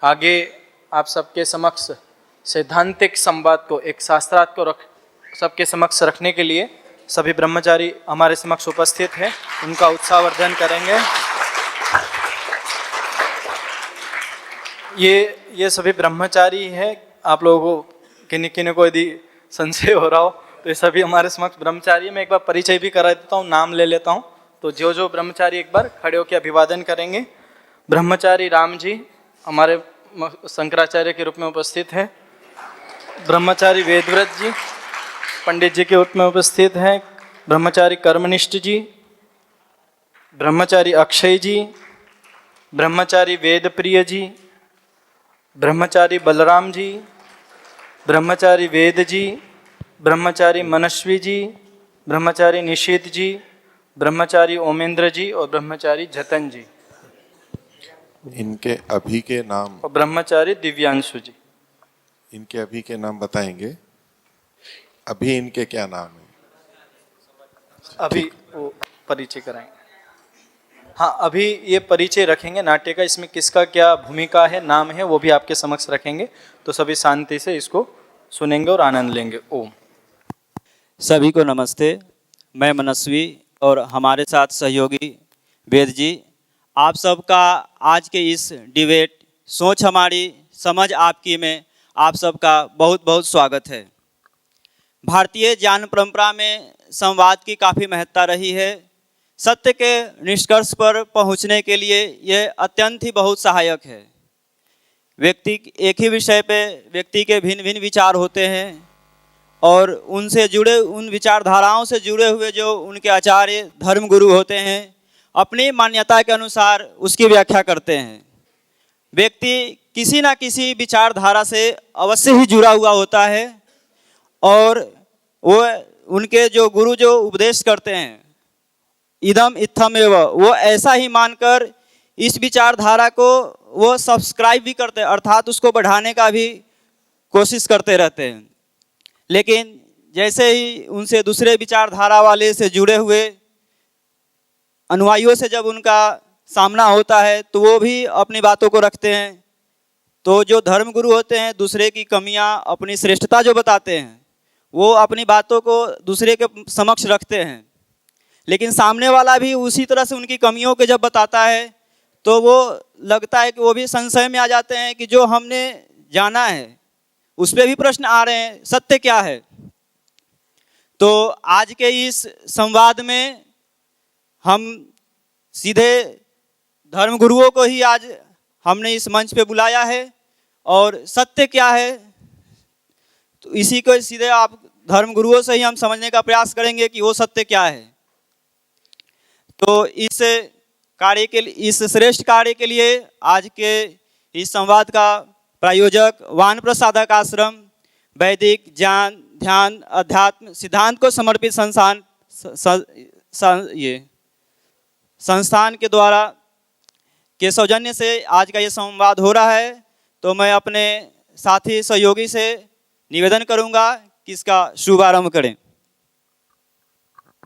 आगे आप सबके समक्ष सैद्धांतिक संवाद को, एक शास्त्रार्थ को सबके समक्ष रखने के लिए सभी ब्रह्मचारी हमारे समक्ष उपस्थित हैं। उनका उत्साहवर्धन करेंगे। ये सभी ब्रह्मचारी हैं। आप लोगों को किन्हीं को यदि संशय हो रहा हो तो ये सभी हमारे समक्ष ब्रह्मचारी हैं। मैं एक बार परिचय भी करा देता हूँ, नाम ले लेता हूँ। तो जो ब्रह्मचारी एक बार खड़े होकर अभिवादन करेंगे। ब्रह्मचारी राम जी हमारे शंकराचार्य के रूप में उपस्थित है। ब्रह्मचारी वेदव्रत जी पंडित जी के रूप में उपस्थित हैं। ब्रह्मचारी कर्मनिष्ठ जी, ब्रह्मचारी अक्षय जी, ब्रह्मचारी वेदप्रिय जी, ब्रह्मचारी बलराम जी, ब्रह्मचारी वेद जी, ब्रह्मचारी मनस्वी जी, ब्रह्मचारी निषेध जी, ब्रह्मचारी ओमेंद्र जी और ब्रह्मचारी जतन जी। इनके अभी के नाम और ब्रह्मचारी दिव्यांशु जी। इनके अभी के नाम बताएंगे। अभी इनके क्या नाम है? अभी वो परिचय कराएंगे। हाँ, अभी ये परिचय रखेंगे नाट्य का। इसमें किसका क्या भूमिका है, नाम है, वो भी आपके समक्ष रखेंगे। तो सभी शांति से इसको सुनेंगे और आनंद लेंगे। ओम। सभी को नमस्ते। मैं मनस्वी और हमारे साथ सहयोगी वेद जी। आप सबका आज के इस डिबेट सोच हमारी समझ आपकी में आप सबका बहुत बहुत स्वागत है। भारतीय ज्ञान परंपरा में संवाद की काफ़ी महत्ता रही है। सत्य के निष्कर्ष पर पहुंचने के लिए यह अत्यंत ही बहुत सहायक है। एक ही विषय पे व्यक्ति के भिन्न भिन्न विचार होते हैं और उनसे जुड़े, उन विचारधाराओं से जुड़े हुए जो उनके आचार्य धर्म गुरु होते हैं, अपनी मान्यता के अनुसार उसकी व्याख्या करते हैं। व्यक्ति किसी न किसी विचारधारा से अवश्य ही जुड़ा हुआ होता है और वो उनके जो गुरु जो उपदेश करते हैं, इदम इत्थम एव, वो ऐसा ही मानकर इस विचारधारा को वो सब्सक्राइब भी करते हैं, अर्थात उसको बढ़ाने का भी कोशिश करते रहते हैं। लेकिन जैसे ही उनसे दूसरे विचारधारा वाले से जुड़े हुए अनुयायियों से जब उनका सामना होता है तो वो भी अपनी बातों को रखते हैं। तो जो धर्म गुरु होते हैं, दूसरे की कमियां, अपनी श्रेष्ठता जो बताते हैं, वो अपनी बातों को दूसरे के समक्ष रखते हैं। लेकिन सामने वाला भी उसी तरह से उनकी कमियों को जब बताता है तो वो लगता है कि वो भी संशय में आ जाते हैं कि जो हमने जाना है उस पर भी प्रश्न आ रहे हैं, सत्य क्या है। तो आज के इस संवाद में हम सीधे धर्म गुरुओं को ही आज हमने इस मंच पे बुलाया है और सत्य क्या है तो इसी को सीधे आप धर्म गुरुओं से ही हम समझने का प्रयास करेंगे कि वो सत्य क्या है। तो इस श्रेष्ठ कार्य के लिए आज के इस संवाद का प्रायोजक वानप्रसादक आश्रम वैदिक ज्ञान ध्यान अध्यात्म सिद्धांत को समर्पित संस्थान के द्वारा के सौजन्य से आज का ये संवाद हो रहा है। तो मैं अपने साथी सहयोगी से निवेदन करूंगा कि इसका शुभारंभ करें।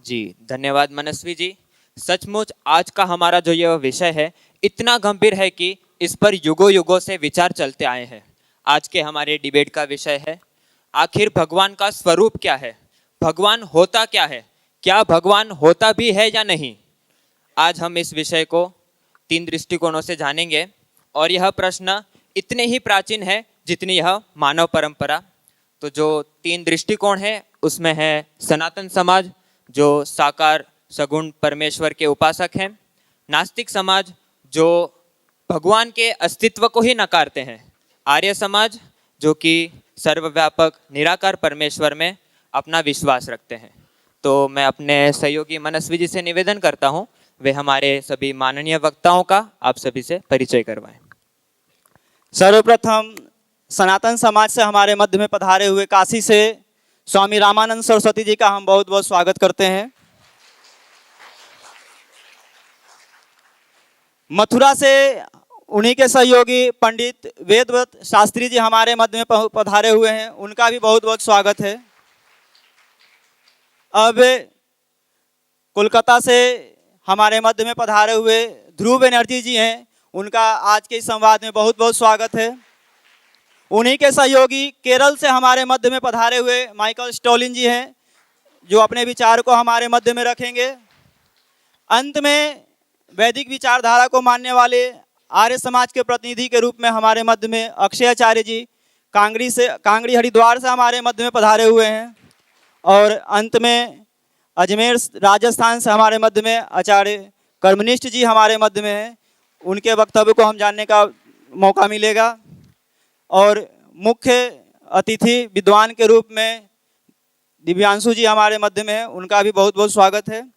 जी धन्यवाद मनस्वी जी। सचमुच आज का हमारा जो यह विषय है इतना गंभीर है कि इस पर युगों युगों से विचार चलते आए हैं। आज के हमारे डिबेट का विषय है आखिर भगवान का स्वरूप क्या है, भगवान होता क्या है, क्या भगवान होता भी है या नहीं। आज हम इस विषय को 3 दृष्टिकोणों से जानेंगे और यह प्रश्न इतने ही प्राचीन है जितनी यह मानव परंपरा। तो जो 3 दृष्टिकोण है उसमें है सनातन समाज जो साकार सगुण परमेश्वर के उपासक हैं, नास्तिक समाज जो भगवान के अस्तित्व को ही नकारते हैं, आर्य समाज जो कि सर्वव्यापक निराकार परमेश्वर में अपना विश्वास रखते हैं। तो मैं अपने सहयोगी मनस्वी जी से निवेदन करता हूं वे हमारे सभी माननीय वक्ताओं का आप सभी से परिचय करवाएं। सर्वप्रथम सनातन समाज से हमारे मध्य में पधारे हुए काशी से स्वामी रामानंद सरस्वती जी का हम बहुत बहुत स्वागत करते हैं। मथुरा से उन्हीं के सहयोगी पंडित वेदव्रत शास्त्री जी हमारे मध्य में पधारे हुए हैं, उनका भी बहुत बहुत स्वागत है। अब कोलकाता से हमारे मध्य में पधारे हुए ध्रुव बनर्जी जी हैं, उनका आज के इस संवाद में बहुत बहुत स्वागत है। उन्हीं के सहयोगी केरल से हमारे मध्य में पधारे हुए माइकल स्टोलिन जी हैं, जो अपने विचार को हमारे मध्य में रखेंगे। अंत में वैदिक विचारधारा को मानने वाले आर्य समाज के प्रतिनिधि के रूप में हमारे मध्य में अक्षय आचार्य जी कांगड़ी हरिद्वार से हमारे मध्य में पधारे हुए हैं। और अंत में अजमेर राजस्थान से हमारे मध्य में आचार्य कर्मनिष्ठ जी हमारे मध्य में हैं। उनके वक्तव्य को हम जानने का मौका मिलेगा। और मुख्य अतिथि विद्वान के रूप में दिव्यांशु जी हमारे मध्य में हैं, उनका भी बहुत बहुत स्वागत है।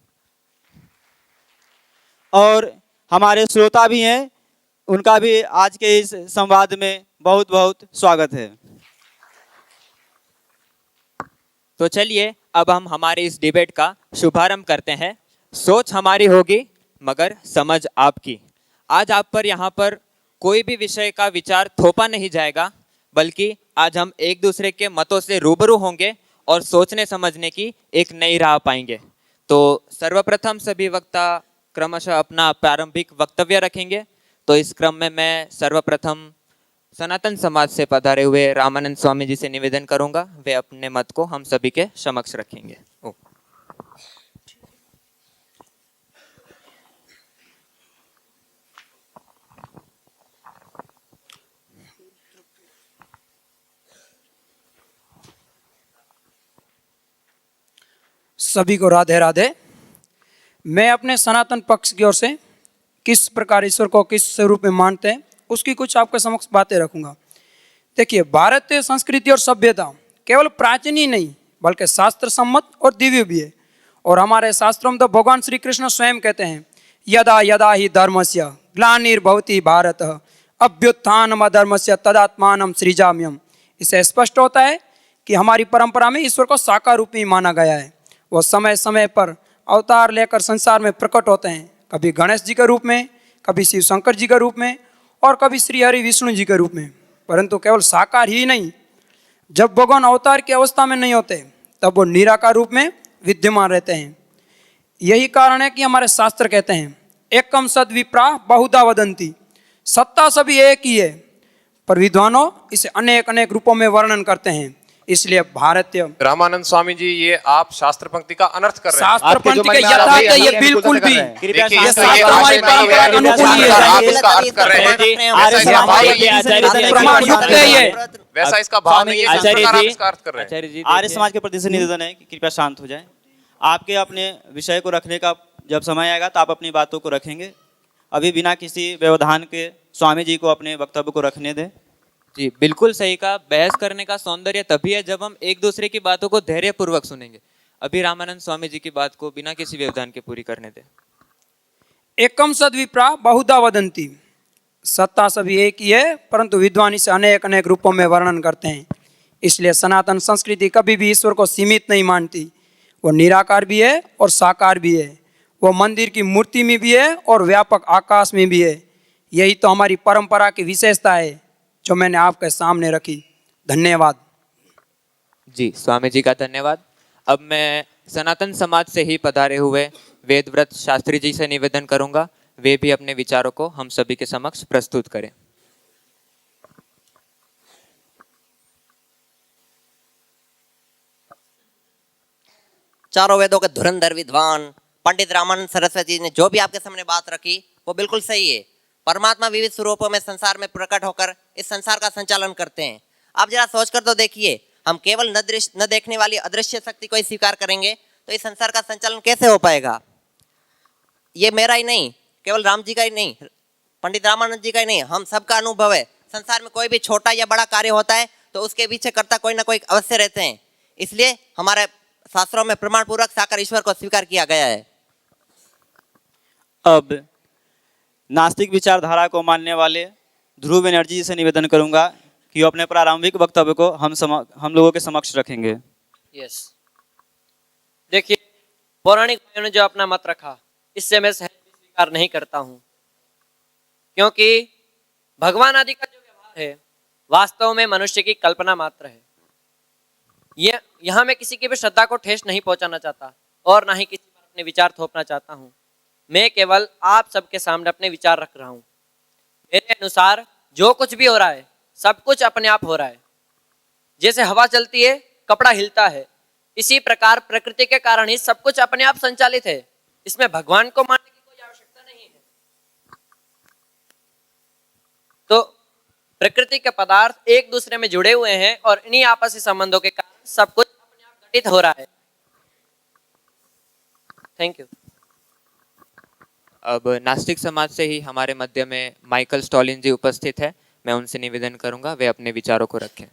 और हमारे श्रोता भी हैं, उनका भी आज के इस संवाद में बहुत बहुत स्वागत है। तो चलिए अब हम हमारे इस डिबेट का शुभारंभ करते हैं। सोच हमारी होगी मगर समझ आपकी। आज आप पर यहाँ पर कोई भी विषय का विचार थोपा नहीं जाएगा, बल्कि आज हम एक दूसरे के मतों से रूबरू होंगे और सोचने समझने की एक नई राह पाएंगे। तो सर्वप्रथम सभी वक्ता क्रमशः अपना प्रारंभिक वक्तव्य रखेंगे। तो इस क्रम में मैं सर्वप्रथम सनातन समाज से पधारे हुए रामानंद स्वामी जी से निवेदन करूंगा, वे अपने मत को हम सभी के समक्ष रखेंगे। सभी को राधे राधे। मैं अपने सनातन पक्ष की ओर से किस प्रकार ईश्वर को किस स्वरूप में मानते हैं उसकी कुछ आपके समक्ष बातें रखूंगा। देखिए, भारतीय संस्कृति और सभ्यता केवल प्राचीन ही नहीं बल्कि शास्त्र सम्मत और दिव्य भी है। और हमारे शास्त्रों में तो भगवान श्री कृष्ण स्वयं कहते हैं, यदा यदा ही धर्मस्य ग्लानिर्भवति भारत अभ्युत्थानम अधर्मस्य तदात्मानं सृजाम्यहम्। इससे स्पष्ट होता है कि हमारी परंपरा में ईश्वर को साकार रूप में माना गया है। वो समय समय पर अवतार लेकर संसार में प्रकट होते हैं, कभी गणेश जी के रूप में, कभी शिव शंकर जी के रूप में और कभी श्री हरि विष्णु जी के रूप में। परंतु केवल साकार ही नहीं, जब भगवान अवतार की अवस्था में नहीं होते तब वो निराकार रूप में विद्यमान रहते हैं। यही कारण है कि हमारे शास्त्र कहते हैं, एकम सद विप्रा बहुधा वदंती। सत्ता सभी एक ही है, पर विद्वानों इसे अनेक अनेक रूपों में वर्णन करते हैं। इसलिए भारतीय रामानंद स्वामी जी, ये आप शास्त्र पंक्ति का अनर्थ कर रहे हैं। शास्त्र पंक्ति के यथार्थ ये बिल्कुल भी देखिए, ये इसका शास्त्र ये हमारी आशय नहीं परंपरा के अनुकूल ही है। आप इसका अर्थ कर रहे हैं। प्रमाण युक्त है ये। वैसा इसका भाव नहीं है, इस प्रकार आप इसका अर्थ कर रहे हैं। आर्य समाज के प्रति से निवेदन है कि कृपया शांत हो जाएं। आपके अपने विषय को रखने का जब समय आएगा तो आप अपनी बातों को रखेंगे। अभी बिना किसी व्यवधान के स्वामी जी को अपने वक्तव्य को रखने दें। जी बिल्कुल सही कहा। बहस करने का सौंदर्य तभी है जब हम एक दूसरे की बातों को धैर्यपूर्वक सुनेंगे। अभी रामानंद स्वामी जी की बात को बिना किसी व्यवधान के पूरी करने दें। एकम सद विप्रा बहुधा वदंती। सत्ता सभी एक ही है, परंतु विद्वान इसे अनेक अनेक रूपों में वर्णन करते हैं। इसलिए सनातन संस्कृति कभी भी ईश्वर को सीमित नहीं मानती। वो निराकार भी है और साकार भी है। वो मंदिर की मूर्ति में भी है और व्यापक आकाश में भी है। यही तो हमारी परंपरा की विशेषता है जो मैंने आपके सामने रखी। धन्यवाद। जी स्वामी जी का धन्यवाद। अब मैं सनातन समाज से ही पधारे हुए वेदव्रत शास्त्री जी से निवेदन करूंगा, वे भी अपने विचारों को हम सभी के समक्ष प्रस्तुत करें। चारों वेदों के धुरंधर विद्वान पंडित रामानंद सरस्वती जी ने जो भी आपके सामने बात रखी वो बिल्कुल सही है। परमात्मा विविध स्वरूपों में संसार में प्रकट होकर इस संसार का संचालन करते हैं। आप जरा सोच कर तो देखिए, हम केवल न देखने वाली अदृश्य शक्ति को ही स्वीकार करेंगे तो इस संसार का संचालन कैसे हो पाएगा। ये मेरा ही नहीं, केवल राम जी का ही नहीं, पंडित रामानंद जी का ही नहीं, हम सबका अनुभव है। संसार में कोई भी छोटा या बड़ा कार्य होता है तो उसके पीछे कर्ता कोई ना कोई अवश्य रहते हैं। इसलिए हमारे शास्त्रों में प्रमाण पूर्वक साकार ईश्वर को स्वीकार किया गया है। अब नास्तिक विचारधारा को मानने वाले ध्रुव बनर्जी जी से निवेदन करूंगा कि वो अपने प्रारंभिक वक्तव्य को हम लोगों के समक्ष रखेंगे। यस, देखिए, पौराणिक भाइयों ने जो अपना मत रखा इससे मैं सहज भी स्वीकार नहीं करता हूं, क्योंकि भगवान आदि का जो व्यवहार है वास्तव में मनुष्य की कल्पना मात्र है। ये यहाँ मैं किसी की भी श्रद्धा को ठेस नहीं पहुंचाना चाहता और ना ही किसी पर अपने विचार थोपना चाहता हूँ। मैं केवल आप सबके सामने अपने विचार रख रहा हूँ। मेरे अनुसार जो कुछ भी हो रहा है सब कुछ अपने आप हो रहा है। जैसे हवा चलती है, कपड़ा हिलता है, इसी प्रकार प्रकृति के कारण ही सब कुछ अपने आप संचालित है। इसमें भगवान को मानने की कोई आवश्यकता नहीं है। तो प्रकृति के पदार्थ एक दूसरे में जुड़े हुए हैं और इन्हीं आपसी संबंधों के कारण सब कुछ अपने आप घटित हो रहा है। Thank you. अब नास्तिक समाज से ही हमारे मध्य में माइकल स्टॉलिन जी उपस्थित है। मैं उनसे निवेदन करूंगा वे अपने विचारों को रखें।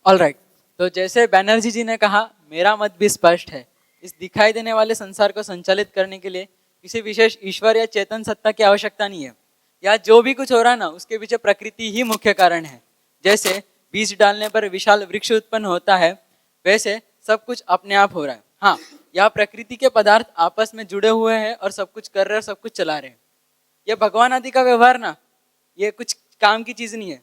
ऑलराइट, तो जैसे बैनर्जी जी ने कहा, मेरा मत भी स्पष्ट है। इस दिखाई देने वाले संसार को संचालित करने के लिए किसी विशेष ईश्वर या चेतन सत्ता की आवश्यकता नहीं है। या जो भी कुछ हो रहा है ना, उसके पीछे प्रकृति ही मुख्य कारण है। जैसे बीज डालने पर विशाल वृक्ष उत्पन्न होता है, वैसे सब कुछ अपने आप हो रहा है। हाँ, यह प्रकृति के पदार्थ आपस में जुड़े हुए हैं और सब कुछ कर रहे हैं, सब कुछ चला रहे हैं। ये भगवान आदि का व्यवहार ना, ये कुछ काम की चीज नहीं है।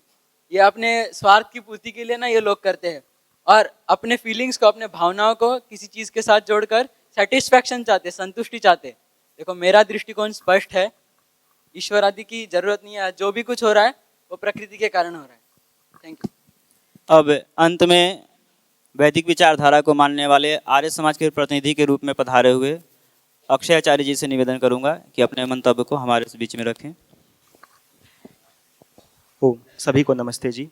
ये अपने स्वार्थ की पूर्ति के लिए ना ये लोग करते हैं और अपने फीलिंग्स को, अपने भावनाओं को किसी चीज के साथ जोड़कर सेटिस्फैक्शन चाहते, संतुष्टि चाहते। देखो, मेरा दृष्टिकोण स्पष्ट है, ईश्वर आदि की जरूरत नहीं है। जो भी कुछ हो रहा है वो प्रकृति के कारण हो रहा है। Thank you. अब अंत में वैदिक विचारधारा को मानने वाले आर्य समाज के प्रतिनिधि के रूप में पधारे हुए अक्षय आचार्य जी से निवेदन करूंगा कि अपने मंतव्य को हमारे इस बीच में रखें। सभी को नमस्ते जी।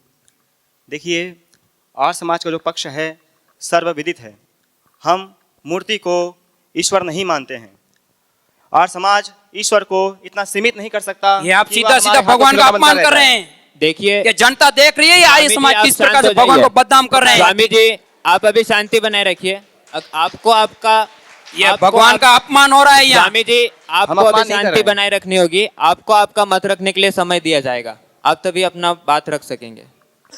देखिए, आर्य समाज का जो पक्ष है सर्वविदित है। हम मूर्ति को ईश्वर नहीं मानते हैं। आर्य समाज ईश्वर को इतना सीमित नहीं कर सकता। ये आप कि सीधा वह सीधा हमारे भगवान का हाथों में अपमान बनता कर रहे रहता है। हैं। देखिए, ये जनता देख रही है, ये आर्य स्वामी जी, समाज आप किस प्रकार शांत से हो भगवान जाइए। को बदनाम कर रहे हैं। स्वामी जी, आप अभी शांति बनाए रखिए। आपको आपका ये भगवान का अपमान हो रहा है यहाँ। स्वामी जी, आपको अपमान अभी नहीं कर शांति रहे हैं। बनाए रखनी होगी। आपको आपका मत रखने के लिए समय दिया जाएगा। आप तभी अपना बात रख सकेंगे।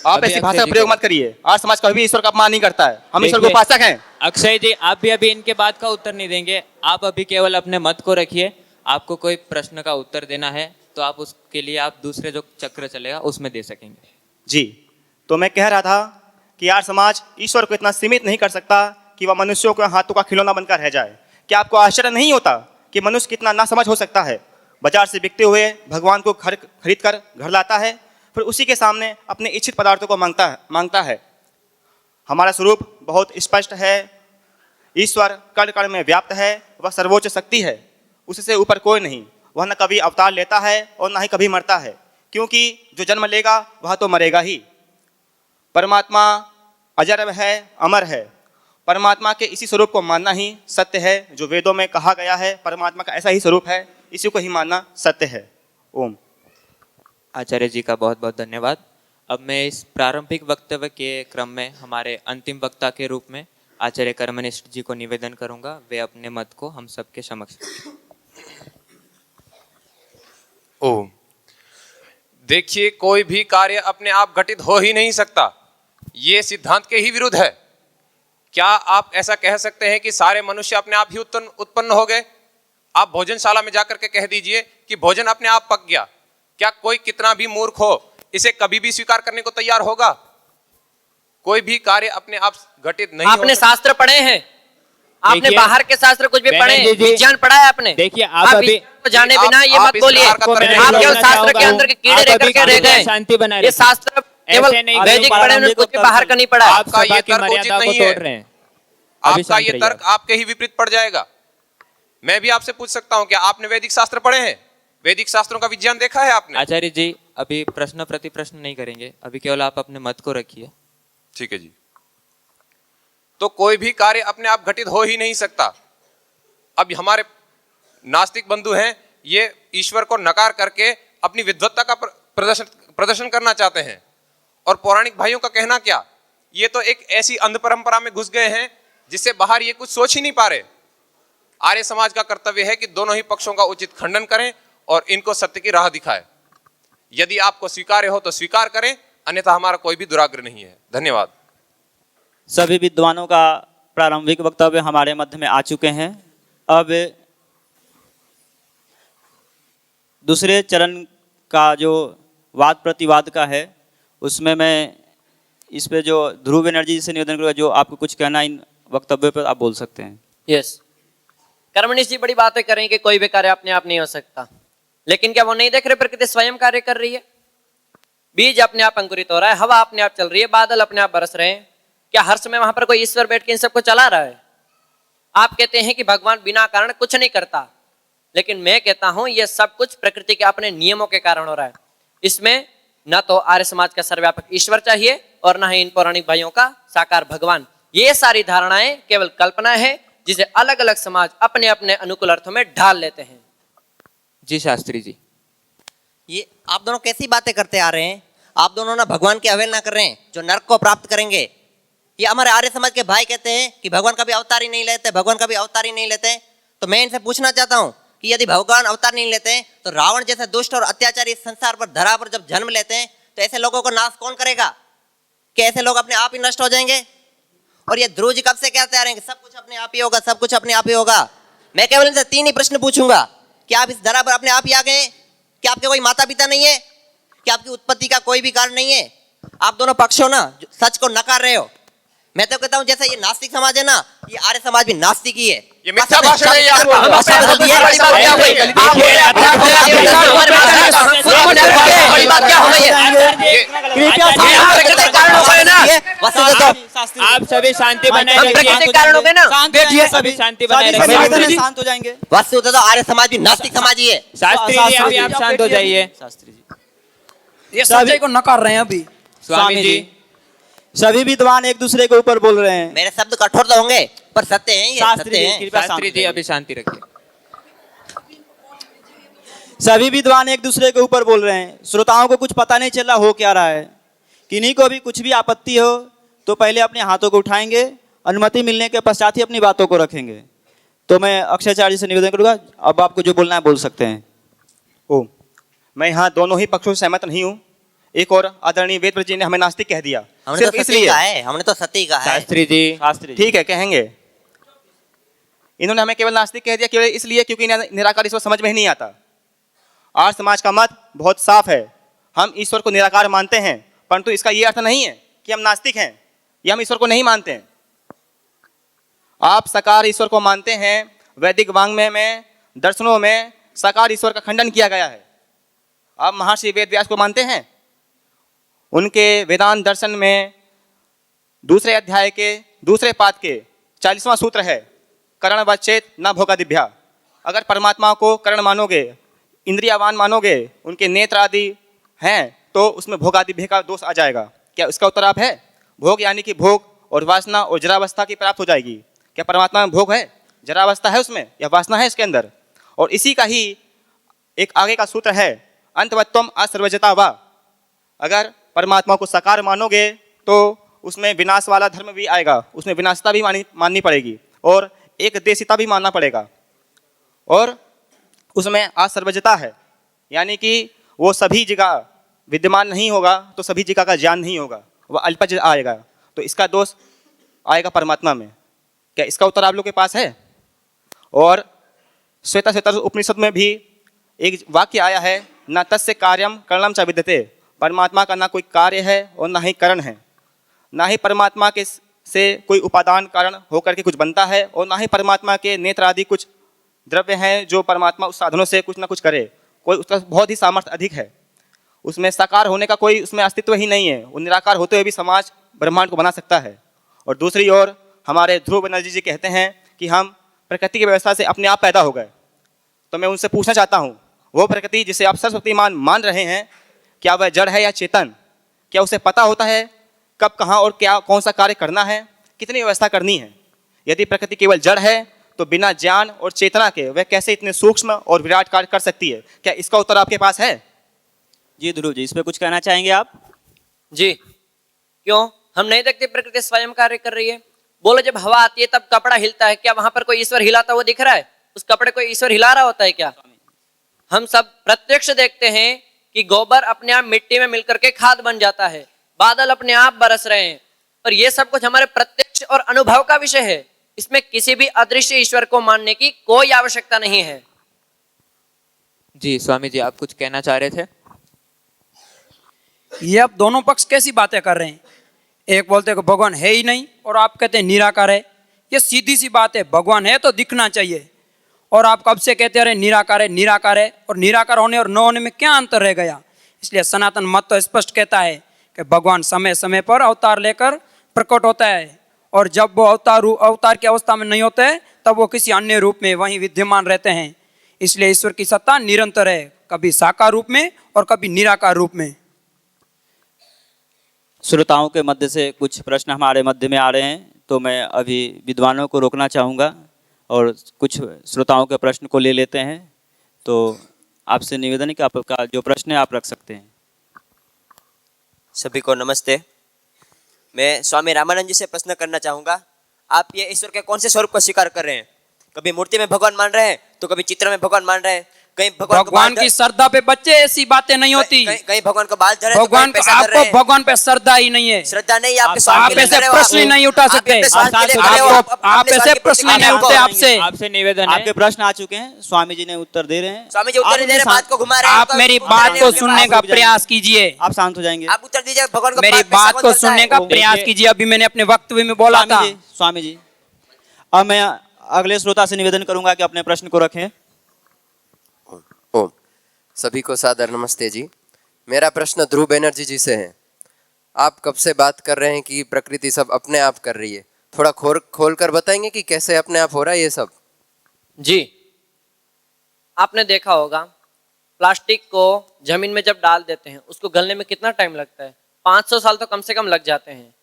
आप अभी ऐसी अक्षय भाषा का जी प्रयोग को- मत करिए। आर्य समाज कभी ईश्वर का अपमान नहीं करता है। हम ईश्वर के देखिए, उपासक हैं। अक्षय जी, आप भी अभी इनके बात का उत्तर नहीं देंगे। आप अभी केवल अपने मत को रखिए। आपको कोई प्रश्न का उत्तर देना है तो आप उसके लिए आप दूसरे जो चक्र चलेगा उसमें दे सकेंगे। जी, तो मैं कह रहा था कि आर्य समाज ईश्वर को इतना सीमित नहीं कर सकता कि वह मनुष्यों के हाथों का खिलौना बनकर रह जाए। क्या आपको आश्चर्य नहीं होता कि मनुष्य कितना नासमझ हो सकता है? बाजार से बिकते हुए भगवान को खरीद कर घर लाता है, फिर उसी के सामने अपने इच्छित पदार्थों को मांगता है। हमारा स्वरूप बहुत स्पष्ट है। ईश्वर कण कण में व्याप्त है। वह सर्वोच्च शक्ति है, उससे ऊपर कोई नहीं। वह न कभी अवतार लेता है और न ही कभी मरता है, क्योंकि जो जन्म लेगा वह तो मरेगा ही। परमात्मा अजर है, अमर है। परमात्मा के इसी स्वरूप को मानना ही सत्य है। जो वेदों में कहा गया है परमात्मा का ऐसा ही स्वरूप है, इसी को ही मानना सत्य है। ओम। आचार्य जी का बहुत बहुत धन्यवाद। अब मैं इस प्रारंभिक वक्तव्य के क्रम में हमारे अंतिम वक्ता के रूप में आचार्य कर्मनिष्ठ जी को निवेदन करूंगा। वे अपने मत को हम सबके समक्ष रखें। ओम। देखिए, कोई भी कार्य अपने आप घटित हो ही नहीं सकता। ये सिद्धांत के ही विरुद्ध है। क्या आप ऐसा कह सकते हैं कि सारे मनुष्य अपने आप ही उत्पन्न हो गए? आप भोजनशाला में जाकर के कह दीजिए कि भोजन अपने आप पक गया। क्या कोई कितना भी मूर्ख हो इसे कभी भी स्वीकार करने को तैयार होगा? कोई भी कार्य अपने आप घटित नहीं हो आपने सकता। शास्त्र पढ़े हैं? आपने देखिए, बाहर के शास्त्र कुछ भी पढ़े हैं? बैनर्जी जी, विज्ञान पढ़ा है आपने? देखिए, आप अभी- विज्ञान को जाने आप- बिना ये आप मत इस बोलिए। प्रकार का आपको मैं तर्क आप नहीं केवल बोलना शास्त्र के चाहूंगा। अंदर के कीड़े आप रह अभी करके रह गए। शांति बनाए ये रखिए। शास्त्र केवल ऐसे नहीं, वैदिक पढ़े, उन्होंने प्रारंभिक कुछ भी बाहर का नहीं पढ़ा है। आपका सभा ये की तर्क उचित मर्यादा को नहीं है। तोड़ रहे हैं। अभी आपका शांत ये रहिए तर्क आपके ही विपरीत पड़ जाएगा। मैं भी आपसे पूछ सकता हूं, क्या आपने वैदिक शास्त्र पढ़े हैं? वैदिक शास्त्रों का विज्ञान देखा है आपने? आचार्य जी, अभी प्रश्न प्रति प्रश्न नहीं करेंगे। अभी केवल आप अपने मत को रखिए। ठीक है जी। तो कोई भी कार्य अपने आप घटित हो ही नहीं सकता। अब हमारे नास्तिक बंधु हैं, ये ईश्वर को नकार करके अपनी विद्वत्ता का प्रदर्शन करना चाहते हैं। और पौराणिक भाइयों का कहना क्या, ये तो एक ऐसी अंध परंपरा में घुस गए हैं जिससे बाहर ये कुछ सोच ही नहीं पा रहे। आर्य समाज का कर्तव्य है कि दोनों ही पक्षों का उचित खंडन करें और इनको सत्य की राह दिखाएं। यदि आपको स्वीकार्य हो तो स्वीकार करें, अन्यथा हमारा कोई भी दुराग्रह नहीं है। धन्यवाद। सभी विद्वानों का प्रारंभिक वक्तव्य हमारे मध्य में आ चुके हैं। अब दूसरे चरण का जो वाद प्रतिवाद का है, उसमें मैं इस पे जो ध्रुव बनर्जी से निवेदन करूँगा, जो आपको कुछ कहना इन वक्तव्यों पर आप बोल सकते हैं। यस, कर्मनिष्ठ जी बड़ी बातें करें कि कोई भी कार्य अपने आप नहीं हो सकता। लेकिन क्या वो नहीं देख रहे प्रकृति स्वयं कार्य कर रही है? बीज अपने आप अंकुरित हो रहा है, हवा अपने आप चल रही है, बादल अपने आप बरस रहे हैं। क्या हर समय वहां पर कोई ईश्वर बैठ के इन सबको चला रहा है? आप कहते हैं कि भगवान बिना कारण कुछ नहीं करता, लेकिन मैं कहता हूं ये सब कुछ प्रकृति के अपने नियमों के कारण हो रहा है। इसमें न तो आर्य समाज का सर्वव्यापक ईश्वर चाहिए और न ही इन पौराणिक भाइयों का साकार भगवान। ये सारी धारणाएं केवल कल्पना है जिसे अलग अलग समाज अपने अपने अनुकूल अर्थों में ढाल लेते हैं। जी शास्त्री जी। ये आप दोनों कैसी बातें करते आ रहे हैं? आप दोनों ना भगवान की अवहेलना कर रहे हैं जो नरक को प्राप्त करेंगे। ये हमारे आर्य समाज के भाई कहते हैं कि भगवान का भी अवतार ही नहीं लेते, भगवान का भी अवतार ही नहीं लेते। तो मैं इनसे पूछना चाहता हूँ कि यदि भगवान अवतार नहीं लेते तो रावण जैसे दुष्ट और अत्याचारी इस संसार पर धरा पर जब जन्म लेते हैं तो ऐसे लोगों को नाश कौन करेगा? क्या ऐसे लोग अपने आप ही नष्ट हो जाएंगे? और ये ध्रुव जी कब से कहते आ रहे हैं कि सब कुछ अपने आप ही होगा, सब कुछ अपने आप ही होगा। मैं केवल इनसे 3 ही प्रश्न पूछूंगा। क्या आप इस धरा पर अपने आप ही आ गए? क्या आपके कोई माता पिता नहीं है? क्या आपकी उत्पत्ति का कोई भी कारण नहीं है? आप दोनों पक्ष हो ना, सच को नकार रहे हो। मैं तो कहता हूँ जैसे ये नास्तिक समाज है ना, ये आर्य समाज भी नास्तिक ही है। ये मिथ्या भाषण है। आप सभी शांति बनाए बैठिए सभी शांति बनाए रखिए। शांत हो जाएंगे। वस्तुतः तो आर्य समाज भी नास्तिक समाज ही है। शास्त्री जी अभी आप शांत हो जाइए। शास्त्री जी। ये सच्चाई को नकार रहे हैं अभी। स्वामी जी सभी विद्वान एक दूसरे के ऊपर बोल रहे हैं। मेरे शब्द कठोर तो होंगे पर सत्य हैं, ये शास्त्री सत्य जी, हैं। कृपया शास्त्री जी अभी शांति रखिए। सभी विद्वान एक दूसरे के ऊपर बोल रहे हैं। श्रोताओं को कुछ पता नहीं चल रहा हो क्या रहा है। किन्हीं को भी कुछ भी आपत्ति हो तो पहले अपने हाथों को उठाएंगे, अनुमति मिलने के पश्चात ही अपनी बातों को रखेंगे। तो मैं अक्षयाचार्य से निवेदन करूंगा, अब आपको जो बोलना है बोल सकते हैं। ओ, मैं यहाँ दोनों ही पक्षों से सहमत नहीं हूँ। एक और आदरणीय वेदव्रत जी ने हमें नास्तिक कह दिया। हमने सिर्फ तो सत्य इसलिए कहा है, हमने तो सत्य कहा है। शास्त्री जी शास्त्री जी। ठीक है, कहेंगे। इन्होंने हमें केवल नास्तिक कह दिया केवल इसलिए क्योंकि इन्हें निराकार ईश्वर समझ में ही नहीं आता। आर्य समाज का मत बहुत साफ है, हम ईश्वर को निराकार मानते हैं, परंतु इसका ये अर्थ नहीं है कि हम नास्तिक हैं या हम ईश्वर को नहीं मानते हैं। आप साकार ईश्वर को मानते हैं। वैदिक वाङ्मय में, दर्शनों में साकार ईश्वर का खंडन किया गया है। आप महर्षि वेदव्यास को मानते हैं, उनके वेदांत दर्शन में दूसरे अध्याय के दूसरे पाद के 40वां सूत्र है, करण वच्चेत न भोगादिभ्या। अगर परमात्मा को करण मानोगे, इंद्रियावान मानोगे, उनके नेत्र आदि हैं, तो उसमें भोगादिभ्य का दोष आ जाएगा। क्या इसका उत्तर आप है? भोग यानी कि भोग और वासना और जरावस्था की प्राप्त हो जाएगी। क्या परमात्मा में भोग है, जरावस्था है उसमें, या वासना है इसके अंदर? और इसी का ही एक आगे का सूत्र है, अंतवत्वम असर्वजता वा। अगर परमात्मा को साकार मानोगे तो उसमें विनाश वाला धर्म भी आएगा, उसमें विनाशता भी माननी पड़ेगी और एक देशिता भी मानना पड़ेगा। और उसमें असर्वजता है, यानी कि वो सभी जगह विद्यमान नहीं होगा, तो सभी जगह का ज्ञान नहीं होगा, वह अल्पज आएगा, तो इसका दोष आएगा परमात्मा में। क्या इसका उत्तर आप लोग के पास है? और श्वेता उपनिषद में भी एक वाक्य आया है, न तस्य कार्यम करणम च विद्यते। परमात्मा का ना कोई कार्य है और ना ही करण है, ना ही परमात्मा के से कोई उपादान कारण होकर के कुछ बनता है, और ना ही परमात्मा के नेत्र आदि कुछ द्रव्य हैं जो परमात्मा उस साधनों से कुछ ना कुछ करे। कोई उसका बहुत ही सामर्थ्य अधिक है, उसमें साकार होने का कोई उसमें अस्तित्व ही नहीं है। वो निराकार होते हुए भी समाज ब्रह्मांड को बना सकता है। और दूसरी ओर हमारे ध्रुव बनर्जी जी कहते हैं कि हम प्रकृति की व्यवस्था से अपने आप पैदा हो गए। तो मैं उनसे पूछना चाहता हूँ, वो प्रकृति जिसे आप सरस्वतीमान मान रहे हैं, क्या वह जड़ है या चेतन? क्या उसे पता होता है कब, कहाँ और क्या कौन सा कार्य करना है, कितनी व्यवस्था करनी है? यदि प्रकृति केवल जड़ है तो बिना ज्ञान और चेतना के वह कैसे इतने सूक्ष्म और विराट कार्य कर सकती है? क्या इसका उत्तर आपके पास है? जी ध्रुव जी, इस पे कुछ कहना चाहेंगे आप? जी, क्यों हम नहीं देखते प्रकृति स्वयं कार्य कर रही है? बोलो, जब हवा आती है तब कपड़ा हिलता है, क्या वहां पर कोई ईश्वर हिलाता हुआ दिख रहा है? उस कपड़े को ईश्वर हिला रहा होता है क्या? हम सब प्रत्यक्ष देखते हैं कि गोबर अपने आप मिट्टी में मिलकर के खाद बन जाता है, बादल अपने आप बरस रहे हैं, और ये सब कुछ हमारे प्रत्यक्ष और अनुभव का विषय है। इसमें किसी भी अदृश्य ईश्वर को मानने की कोई आवश्यकता नहीं है। जी स्वामी जी, आप कुछ कहना चाह रहे थे? ये अब दोनों पक्ष कैसी बातें कर रहे हैं? एक बोलते हैं कि भगवान है ही नहीं और आप कहते हैं निराकार है। ये सीधी सी बात है, भगवान है तो दिखना चाहिए, और आप कब से कहते रहे निराकार है निराकार है, और निराकार होने और न होने में क्या अंतर रह गया? इसलिए सनातन मत तो स्पष्ट कहता है कि भगवान समय समय पर अवतार लेकर प्रकट होता है, और जब वो अवतार की अवस्था में नहीं होते हैं तब वो किसी अन्य रूप में वहीं विद्यमान रहते हैं। इसलिए ईश्वर की सत्ता निरंतर है, कभी साकार रूप में और कभी निराकार रूप में। श्रोताओं के मध्य से कुछ प्रश्न हमारे मध्य में आ रहे हैं, तो मैं अभी विद्वानों को रोकना चाहूँगा और कुछ श्रोताओं के प्रश्न को ले लेते हैं। तो आपसे निवेदन है कि आपका जो प्रश्न है आप रख सकते हैं। सभी को नमस्ते। मैं स्वामी रामानंद जी से प्रश्न करना चाहूँगा, आप ये ईश्वर के कौन से स्वरूप को स्वीकार कर रहे हैं? कभी मूर्ति में भगवान मान रहे हैं, तो कभी चित्र में भगवान मान रहे हैं, कहीं भगवान की श्रद्धा पे बच्चे ऐसी बातें नहीं होती। कहीं भगवान को बाल धरे, भगवान को, आपको भगवान पे श्रद्धा ही नहीं है, श्रद्धा नहीं है, आप ऐसे प्रश्न ही नहीं उठा सकते, आप ऐसे प्रश्न नहीं उठते। आपसे निवेदन है, आपके प्रश्न आ चुके हैं, स्वामी जी ने उत्तर दे रहे हैं। स्वामी जी उत्तर दे रहे, बात को घुमा रहे हैं। आप मेरी बात को सुनने का प्रयास कीजिए। आप शांत हो जाएंगे। आप उत्तर दीजिए। भगवान को मेरी बात को सुनने का प्रयास कीजिए। अभी मैंने अपने वक्तव्य में बोला था। स्वामी जी, अब मैं अगले श्रोता से निवेदन करूंगा कि अपने प्रश्न को रखें। ओम, सभी को सादर नमस्ते जी। मेरा प्रश्न ध्रुव बनर्जी जी से है। आप कब से बात कर रहे हैं कि प्रकृति सब अपने आप कर रही है, थोड़ा खोल कर बताएंगे कि कैसे अपने आप हो रहा है ये सब? जी, आपने देखा होगा प्लास्टिक को जमीन में जब डाल देते हैं उसको गलने में कितना टाइम लगता है? 500 साल तो कम से कम लग जाते हैं।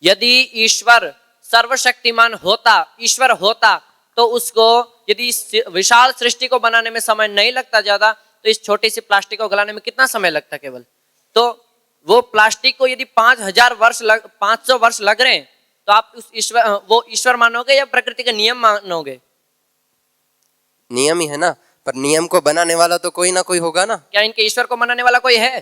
यदि ईश्वर सर्वशक्तिमान होता, ईश्वर होता, तो उसको यदि विशाल सृष्टि को बनाने में समय नहीं लगता ज्यादा, तो इस छोटी सी प्लास्टिक को गलाने में कितना समय लगता केवल? तो वो प्लास्टिक को यदि 500 वर्ष लग रहे हैं, तो आप उस ईश्वर मानोगे या प्रकृति का नियम मानोगे? नियम ही है ना, पर नियम को बनाने वाला तो कोई ना कोई होगा ना। क्या इनके ईश्वर को बनाने वाला कोई है?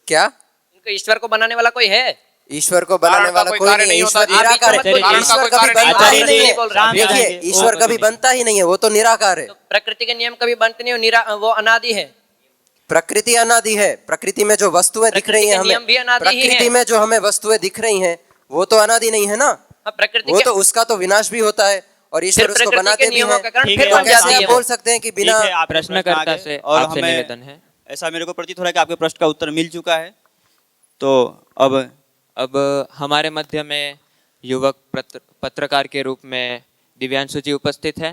क्या इनके ईश्वर को बनाने वाला कोई है? ईश्वर को बनाने वाला कोई नहीं है। ईश्वर निराकार है। ईश्वर कभी बनता ही नहीं है। देखिए, ईश्वर कभी बनता ही नहीं है, वो तो निराकार है। प्रकृति के नियम कभी बनते नहीं, वो अनादि है। प्रकृति अनादि है। प्रकृति में जो वस्तुएं दिख रही हैं हमें, प्रकृति में जो हमें वस्तुएं दिख रही हैं वो तो अनादि नहीं है ना। वो तो उसका तो विनाश भी होता है और ईश्वर उसको बनाते भी हैं। फिर तो कैसे आप बोल सकते हैं कि बिना प्रश्नकर्ता से और आपसे निवेदन है, ऐसा मेरे को प्रतीत हो रहा है कि आपके प्रश्न का उत्तर मिल चुका है। तो अब हमारे मध्य में युवक पत्रकार के रूप में दिव्यांशु जी उपस्थित है।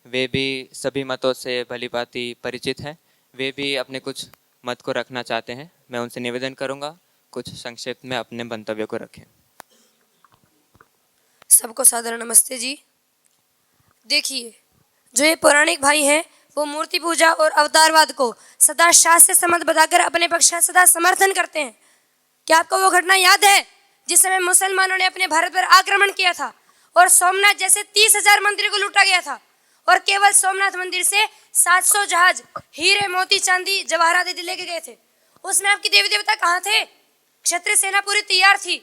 वे भी सभी मतों से भलीभांति परिचित हैं। वे भी अपने कुछ मत को रखना चाहते हैं। मैं उनसे निवेदन करूंगा कुछ संक्षेप में अपने मंतव्य को रखें। सबको सादर नमस्ते जी। देखिए, जो ये पौराणिक भाई हैं वो मूर्ति पूजा और अवतारवाद को सदा शास्त्र से सम्मत बताकर अपने पक्ष का सदा समर्थन करते हैं। क्या आपको वो घटना याद है जिस समय मुसलमानों ने अपने भारत पर आक्रमण किया था और सोमनाथ जैसे 30,000 मंदिर को लूटा गया था, और केवल सोमनाथ मंदिर से 700 जहाज हीरे मोती चांदी जवाहरात आदि लेके गए थे? उसमें आपकी देवी देवता कहाँ थे? क्षत्रिय सेना पूरी तैयार थी,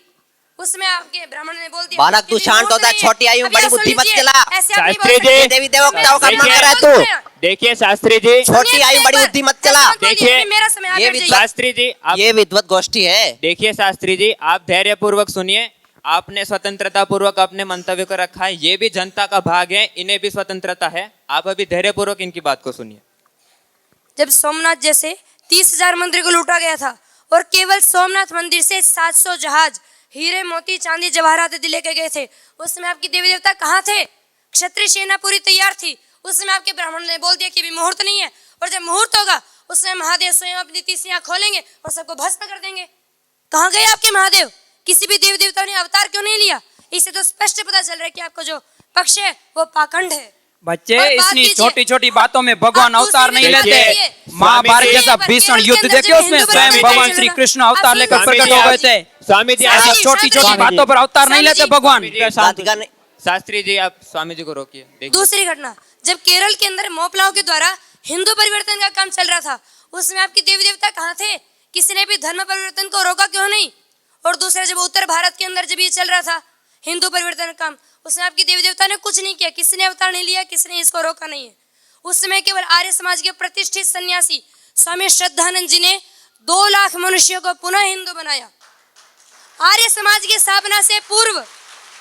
उसमें आपके ब्राह्मण ने बोल दिया बालक तू शांत होता है, छोटी आयु में बड़ी बुद्धि मत चला। शास्त्री जी, देवी देवताओं का अपमान कर रहा है तू। देखिए शास्त्री जी, छोटी आयु में बड़ी बुद्धि मत चला। देखिए मेरा समय ये शास्त्री जी, ये विद्वत गोष्ठी है। देखिए शास्त्री जी, आप धैर्य पूर्वक सुनिए। आपने स्वतंत्रता पूर्वक अपने मंतव्य को रखा है, ये भी जनता का भाग है, इन्हें भी स्वतंत्रता है। आप अभी धैर्य पूर्वक इनकी बात को सुनिए। जब सोमनाथ जैसे 30,000 मंदिर को लूटा गया था और केवल सोमनाथ मंदिर से 700 जहाज हीरे मोती चांदी जवाहरात आदि लेके गए थे, उसमें आपकी देवी देवता कहाँ थे? क्षत्रिय सेना पूरी तैयार थी, उसमें आपके ब्राह्मण ने बोल दिया कि अभी मुहूर्त नहीं है, और जब मुहूर्त होगा उसमें महादेव स्वयं अपनी तीसरी आंख खोलेंगे और सबको भस्म कर देंगे। कहाँ गए आपके महादेव? किसी भी देवी देवता ने अवतार क्यों नहीं लिया? इससे तो स्पष्ट पता चल रहा है कि आपको जो पक्ष है वो पाखंड है। बच्चे, इतनी छोटी छोटी बातों में भगवान अवतार नहीं लेते। महाभारत जैसा भीषण युद्ध देखिए, उसमें स्वयं भगवान श्री कृष्ण अवतार लेकर प्रकट हो गए थे। स्वामी जी, ऐसी छोटी छोटी बातों पर अवतार नहीं लेते भगवान। शास्त्री जी, आप स्वामी जी को रोकिए। दूसरी घटना, जब केरल के अंदर मोपलाओं के द्वारा हिंदू परिवर्तन का काम चल रहा था, उसमें आपकी देवी देवता कहाँ थे? किसी ने भी धर्म परिवर्तन को रोका क्यों नहीं? और दूसरा, जब उत्तर भारत के अंदर जब ये चल रहा था हिंदू परिवर्तन का काम, उसमें आपकी देवी देवता ने कुछ नहीं किया, किसी ने अवतार नहीं लिया, किसी ने इसको रोका नहीं है। उस समय केवल आर्य समाज के प्रतिष्ठित सन्यासी स्वामी श्रद्धानंद जी ने 2 लाख मनुष्यों को पुनः हिंदू बनाया। आर्य समाज की स्थापना से पूर्व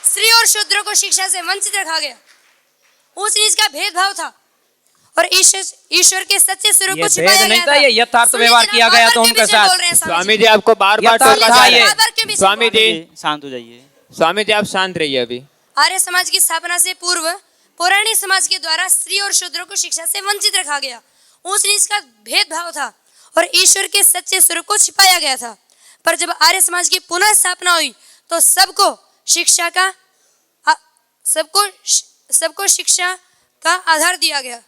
स्त्री और शूद्रों को शिक्षा से वंचित रखा गया। ऊंच नीच का भेदभाव था, और ईश्वर के सच्चे स्वरूप को ये छिपाया भेद नहीं गया था, था। ये यथार्थ सुनिए व्यवहार जरा, किया गया बार-बार था क्यों उनके पीछे साथ। बोल रहे हैं स्वामी जी आपको बार बार यथार्थ टोका था जा ये। रहा है। बार-बार क्यों पीछे स्वामी जी शांत हो जाइए। स्वामी जी आप शांत रहिए अभी। आर्य समाज की स्थापना से पूर्व पौराणिक समाज के द्वारा स्त्री और शूद्रों को शिक्षा से वंचित रखा गया। ऊंच नीच का भेदभाव था और ईश्वर के सच्चे स्वरूप को छिपाया गया था। पर जब आर्य समाज की पुनः स्थापना हुई तो सबको शिक्षा का आधार दिया गया,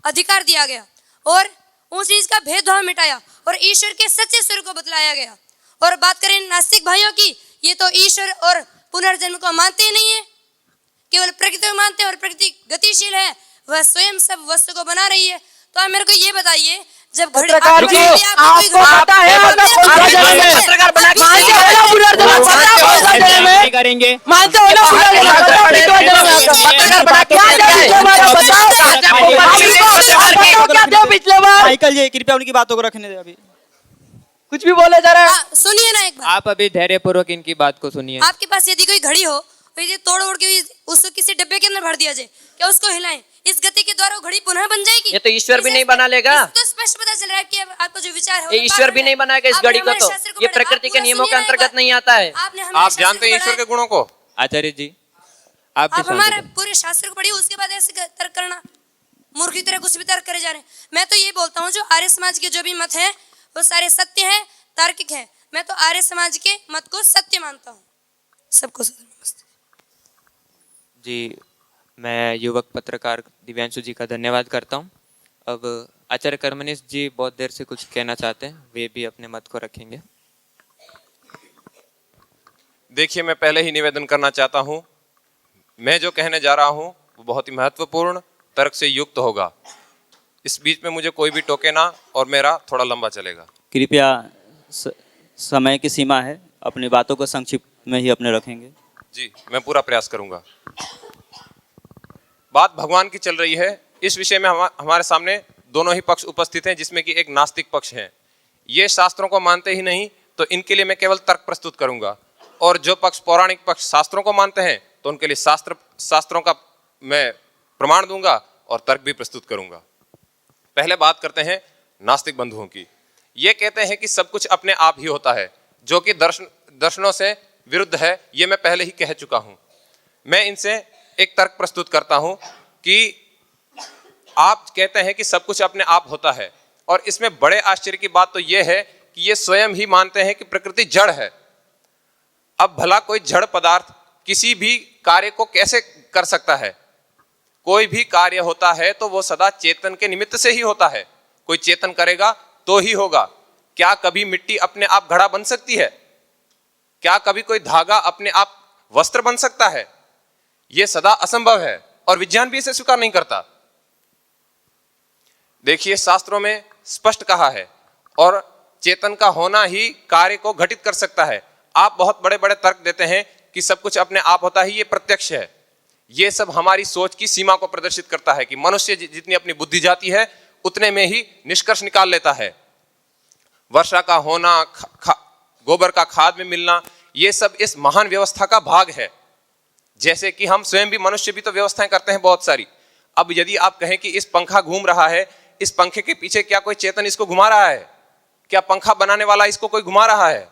अधिकार दिया गया और ऊंच नीच का भेदभाव मिटाया और ईश्वर के सच्चे स्वरूप को बतलाया गया। और बात करें नास्तिक भाइयों की, ये तो ईश्वर और पुनर्जन्म को मानते ही नहीं है, केवल प्रकृति को मानते हैं और प्रकृति गतिशील है, वह स्वयं सब वस्तु को बना रही है। तो आप मेरे को ये बताइए, जब घड़ी पत्रकार आपको जी, आपको पता है मतलब कौन सा जन्म है? पत्रकार बना के मानते हो ना पुनर्जन्म? पता है कौन सा जन्म है? नहीं करेंगे। मानते हो ना पुनर्जन्म? बताओ कितना जन्म है आपका? पत्रकार बना के क्या जन्म है हमारा? बताओ। आप क्या थे पिछले बार? माइकल जी कृपया उनकी बातों को रखने दे अभी। कुछ भी बोले जा रहा है। सुनिए ना एक बार, आप अभी धैर्य पूर्वक इनकी बात को सुनिए। आपके पास यदि कोई घड़ी हो तो ये तोड़ उड़ के उसको किसी डब्बे के अंदर भर दिया जाए, क्या उसको हिलाएं, इस गति के द्वारा वो घड़ी पुनः बन जाएगी? ये तो ईश्वर भी नहीं बना लेगा। तो स्पष्ट पता चल रहा है कि आपको जो विचार है ये ईश्वर भी नहीं बनाएगा इस घड़ी को, तो ये प्रकृति के नियमों के अंतर्गत नहीं आता है। आप जानते हैं ईश्वर के गुणों को? आचार्य जी आप भी आप शांत हो हमारे जाइए। पूरे शास्त्र को पढ़िए, उसके बाद ऐसे तर्क करना, मूर्ख की तरह कुछ भी तर्क करे जा रहे हैं। मैं तो ये बोलता हूँ जो आर्य समाज के जो भी मत है वो सारे सत्य है, तार्किक है। मैं तो आर्य समाज के मत को सत्य मानता हूँ। सबको नमस्ते जी। मैं युवक पत्रकार दिव्यांशु जी का धन्यवाद करता हूँ। अब आचार्य कर्मनिष्ठ जी बहुत देर से कुछ कहना चाहते हैं, वे भी अपने मत को रखेंगे। देखिए, मैं पहले ही निवेदन करना चाहता हूं, मैं जो कहने जा रहा हूं वो बहुत ही महत्वपूर्ण तर्क से युक्त होगा। इस बीच में मुझे कोई भी टोके ना, और मेरा थोड़ा लंबा चलेगा। कृपया समय की सीमा है, अपनी बातों को संक्षिप्त में ही अपने रखेंगे। जी, मैं पूरा प्रयास करूंगा। बात भगवान की चल रही है। इस विषय में हमारे सामने दोनों ही पक्ष उपस्थित हैं, जिसमें कि एक नास्तिक पक्ष है। ये शास्त्रों को मानते ही नहीं, तो इनके लिए मैं केवल तर्क प्रस्तुत करूंगा। और जो पक्ष पौराणिक पक्ष शास्त्रों को मानते हैं, तो उनके लिए शास्त्रों का मैं प्रमाण दूंगा और तर्क भी प्रस्तुत करूंगा। पहले बात करते हैं नास्तिक बंधुओं की। ये कहते हैं कि सब कुछ अपने आप ही होता है, जो कि दर्शनों से विरुद्ध है। ये मैं पहले ही कह चुका हूं। मैं इनसे एक तर्क प्रस्तुत करता हूं कि आप कहते हैं कि सब कुछ अपने आप होता है, और इसमें बड़े आश्चर्य की बात तो यह है कि ये स्वयं ही मानते हैं कि प्रकृति जड़ है। अब भला कोई जड़ पदार्थ किसी भी कार्य को कैसे कर सकता है? कोई भी कार्य होता है तो वो सदा चेतन के निमित्त से ही होता है। कोई चेतन करेगा तो ही होगा। क्या कभी मिट्टी अपने आप घड़ा बन सकती है? क्या कभी कोई धागा अपने आप वस्त्र बन सकता है? यह सदा असंभव है, और विज्ञान भी इसे स्वीकार नहीं करता। देखिए, शास्त्रों में स्पष्ट कहा है, और चेतन का होना ही कार्य को घटित कर सकता है। आप बहुत बड़े बड़े तर्क देते हैं कि सब कुछ अपने आप होता है, ये प्रत्यक्ष है। ये सब हमारी सोच की सीमा को प्रदर्शित करता है कि मनुष्य जितनी अपनी बुद्धि जाती है, उतने में ही निष्कर्ष निकाल लेता है। वर्षा का होना, गोबर का खाद में मिलना, ये सब इस महान व्यवस्था का भाग है। जैसे कि हम स्वयं भी मनुष्य भी तो व्यवस्थाएं करते हैं बहुत सारी। अब यदि आप कहें कि इस पंखा घूम रहा है, इस पंखे के पीछे क्या कोई चेतन इसको घुमा रहा है? क्या पंखा बनाने वाला इसको कोई घुमा रहा है?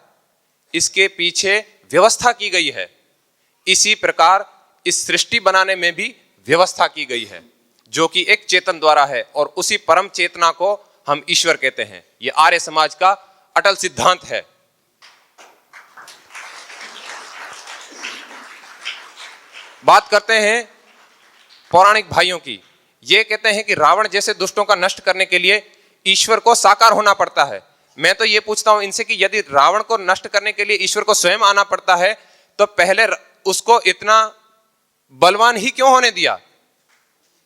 इसके पीछे व्यवस्था की गई है। इसी प्रकार इस सृष्टि बनाने में भी व्यवस्था की गई है, जो कि एक चेतन द्वारा है, और उसी परम चेतना को हम ईश्वर कहते हैं। यह आर्य समाज का अटल सिद्धांत है। बात करते हैं पौराणिक भाइयों की। ये कहते हैं कि रावण जैसे दुष्टों का नष्ट करने के लिए ईश्वर को साकार होना पड़ता है। मैं तो ये पूछता हूं इनसे कि यदि रावण को नष्ट करने के लिए ईश्वर को स्वयं आना पड़ता है, तो पहले उसको इतना बलवान ही क्यों होने दिया?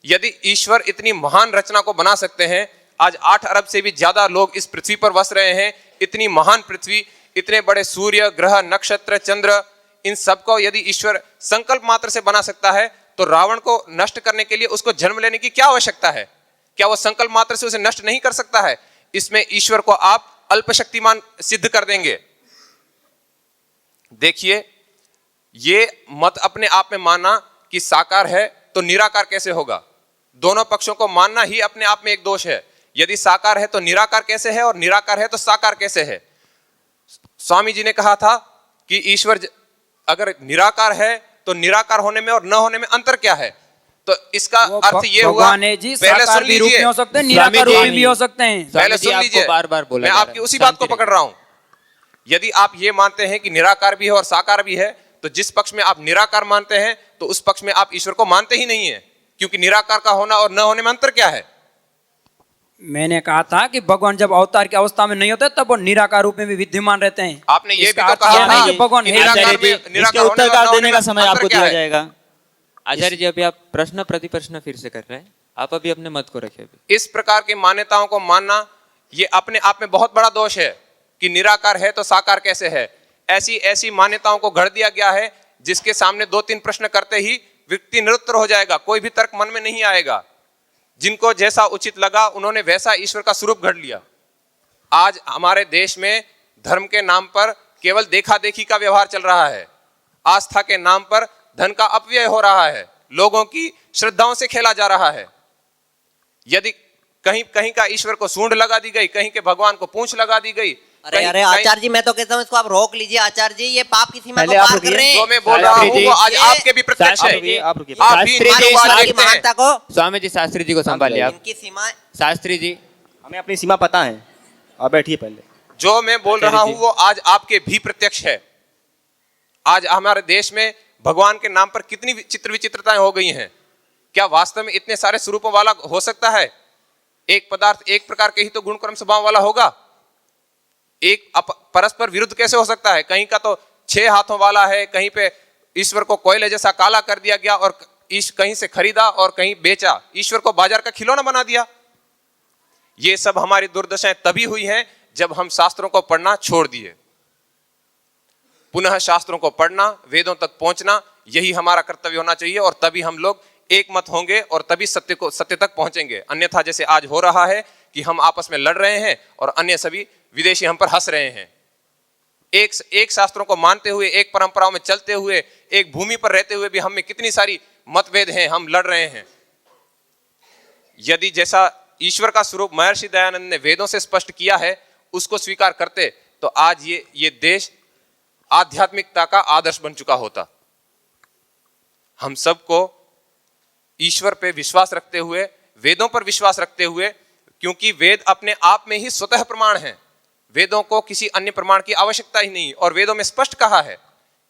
यदि ईश्वर इतनी महान रचना को बना सकते हैं, आज 8 अरब से भी ज्यादा लोग इस पृथ्वी पर बस रहे हैं, इतनी महान पृथ्वी, इतने बड़े सूर्य, ग्रह, नक्षत्र, चंद्र, इन सबको यदि ईश्वर संकल्प मात्र से बना सकता है, तो रावण को नष्ट करने के लिए उसको जन्म लेने की क्या आवश्यकता है? क्या वो संकल्प मात्र से उसे नष्ट नहीं कर सकता है? इसमें ईश्वर को आप अल्पशक्तिमान सिद्ध कर देंगे। देखिए, ये मत अपने आप में माना कि साकार है तो निराकार कैसे होगा? दोनों पक्षों को मानना ही अपने आप में एक दोष है। यदि साकार है तो निराकार कैसे है, और निराकार है तो साकार कैसे है? स्वामी जी ने कहा था कि ईश्वर अगर निराकार है तो निराकार होने में और न होने में अंतर क्या है? तो इसका अर्थ ये हुआ, भगवान है जी, पहले साकार सुन भी रूप में लीजिए, हो सकते हैं, निराकार रूप में भी हो सकते हैं। पहले स्वामी जी, सुन लीजिए, आपको बार-बार बोला मैं जा रहा आपकी है। उसी बात को शांति पकड़ रहा हूं। यदि आप ये मानते हैं कि निराकार भी है और साकार भी है, तो जिस पक्ष में आप निराकार मानते हैं तो उस पक्ष में आप ईश्वर को मानते ही नहीं है, क्योंकि निराकार का होना और न होने में अंतर क्या है? मैंने कहा था कि भगवान जब अवतार की अवस्था में नहीं होते तब वो निराकार रूप में भी विद्यमान रहते हैं। आपने ये भी इसका तो अर्थ कहा यह नहीं था कि भगवान कि है। निराकार आचार्य जी, में- इसके निराकार होने उत्तर और न होने देने का में समय अंतर आपको क्या दिया है? जाएगा। आचार्य जी, अभी आप प्रश्न प्रति प्रश्न फिर से कर रहे हैं, आप अभी अपने मत को रखिए अभी। इस प्रकार की मान्यताओं को मानना ये अपने आप में बहुत बड़ा दोष है कि निराकार है तो साकार कैसे है। ऐसी ऐसी मान्यताओं को गढ़ दिया गया है जिसके सामने 2-3 प्रश्न करते ही व्यक्ति निरुत्तर हो जाएगा, कोई भी तर्क मन में नहीं आएगा। जिनको जैसा उचित लगा उन्होंने वैसा ईश्वर का स्वरूप गढ़ लिया। आज हमारे देश में धर्म के नाम पर केवल देखा देखी का व्यवहार चल रहा है, आस्था के नाम पर धन का अपव्यय हो रहा है, लोगों की श्रद्धाओं से खेला जा रहा है। यदि कहीं कहीं का ईश्वर को सूंड लगा दी गई, कहीं के भगवान को पूंछ लगा दी गई। अरे अरे आचार्य जी, मैं तो कहता हूँ इसको आप रोक लीजिए। आचार्य जी, ये पाप की सीमा को पहले आप पार कर रहे जो हैं। मैं बोल रहा हूँ वो आज आपके भी प्रत्यक्ष है। आप रुकिए। आप भी शास्त्री जी, मानववाद की देखते हैं। महानता को, स्वामी जी, शास्त्री जी को संभालिए आप। इनकी सीमा शास्त्री जी, हमें अपनी सीमा पता है, आप बैठिए पहले। जो मैं बोल रहा हूं वो आज आपके भी प्रत्यक्ष है। आज हमारे देश में भगवान के नाम पर कितनी चित्र विचित्रताएं हो गई हैं। क्या वास्तव में इतने सारे स्वरूपों वाला हो सकता है? एक पदार्थ एक प्रकार के ही तो गुण कर्म स्वभाव वाला होगा। एक परस्पर विरुद्ध कैसे हो सकता है? कहीं का तो 6 हाथों वाला है, कहीं पे ईश्वर को कोयले जैसा काला कर दिया गया और कहीं से खरीदा और कहीं बेचा, ईश्वर को बाजार का खिलौना बना दिया। ये सब हमारी दुर्दशाएं तभी हुई हैं जब हम शास्त्रों को पढ़ना छोड़ दिए। पुनः शास्त्रों को पढ़ना, वेदों तक पहुंचना, यही हमारा कर्तव्य होना चाहिए, और तभी हम लोग एक मत होंगे और तभी सत्य तक पहुंचेंगे। अन्यथा जैसे आज हो रहा है कि हम आपस में लड़ रहे हैं और अन्य सभी विदेशी हम पर हंस रहे हैं। एक शास्त्रों को मानते हुए, एक परंपराओं में चलते हुए, एक भूमि पर रहते हुए भी हम में कितनी सारी मतभेद हैं, हम लड़ रहे हैं। यदि जैसा ईश्वर का स्वरूप महर्षि दयानंद ने वेदों से स्पष्ट किया है उसको स्वीकार करते तो आज ये देश आध्यात्मिकता का आदर्श बन चुका होता। हम सबको ईश्वर पे विश्वास रखते हुए, वेदों पर विश्वास रखते हुए, क्योंकि वेद अपने आप में ही स्वतः प्रमाण हैं, वेदों को किसी अन्य प्रमाण की आवश्यकता ही नहीं। और वेदों में स्पष्ट कहा है